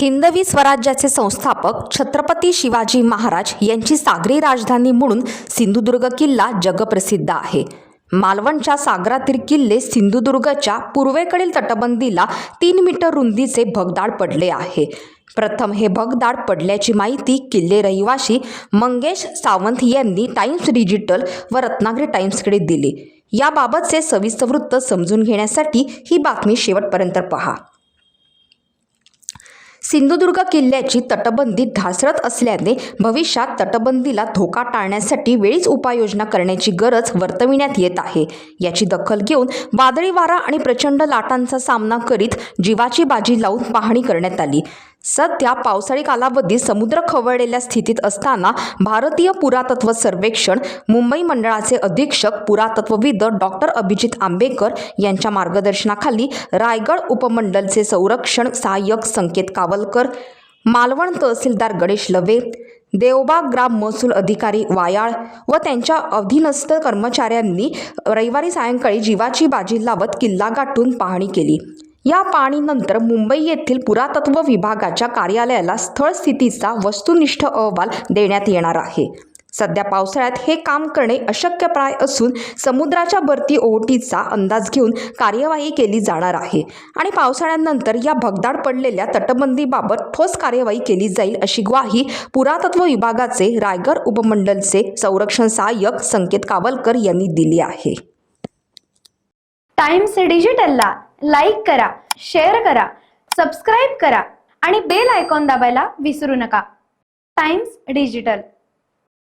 हिंदवी स्वराज्याचे संस्थापक छत्रपती शिवाजी महाराज यांची सागरी राजधानी म्हणून सिंधुदुर्ग किल्ला जगप्रसिद्ध आहे। मालवणच्या सागरातील किल्ले सिंधुदुर्गच्या पूर्वेकडील तटबंदीला 3 मीटर रुंदीचे भगदाड पडले आहे। प्रथम हे भगदाड पडल्याची माहिती किल्ले रहिवासी मंगेश सावंत यांनी टाइम्स डिजिटल व रत्नागिरी टाइम्सकडे दिली। याबाबतचे सविस्तर वृत्त समजून घेण्यासाठी ही बातमी शेवटपर्यंत पहा। सिंधुदुर्ग किल्ल्याची तटबंदी ढासळत असल्याने भविष्यात तटबंदीला धोका टाळण्यासाठी वेळीच उपाययोजना करण्याची गरज वर्तविण्यात येत आहे। याची दखल घेऊन वादळी वारा आणि प्रचंड लाटांचा सामना करीत जीवाची बाजी लावून पाहणी करण्यात आली। सध्या पावसाळी कालावधीत समुद्र खवळलेल्या स्थितीत असताना भारतीय पुरातत्व सर्वेक्षण मुंबई मंडळाचे अधीक्षक पुरातत्वविद डॉक्टर अभिजित आंबेकर यांच्या मार्गदर्शनाखाली रायगड उपमंडलचे संरक्षण सहाय्यक संकेत कावलकर, मालवण तहसीलदार गणेश लवे, देवबाग ग्राम महसूल अधिकारी वायाळ व त्यांच्या अधीनस्थ कर्मचाऱ्यांनी रविवारी सायंकाळी जीवाची बाजी लावत किल्ला गाठून पाहणी केली। या पाहणीनंतर मुंबई येथील पुरातत्व विभागाच्या कार्यालयाला स्थळ स्थितीचा वस्तुनिष्ठ अहवाल देण्यात येणार आहे। सध्या पावसाळ्यात हे काम करणे अशक्यप्राय असून समुद्राच्या भरती ओहोटीचा अंदाज घेऊन कार्यवाही केली जाणार आहे आणि पावसाळ्यानंतर या भगदाड पडलेल्या तटबंदीबाबत ठोस कार्यवाही केली जाईल अशी ग्वाही पुरातत्व विभागाचे रायगड उपमंडलचे संरक्षण सहाय्यक संकेत कावलकर यांनी दिली आहे। टाइम्स डिजिटलला लाईक करा, शेअर करा, सबस्क्राईब करा आणि बेल आयकॉन दाबायला विसरू नका। Times digital.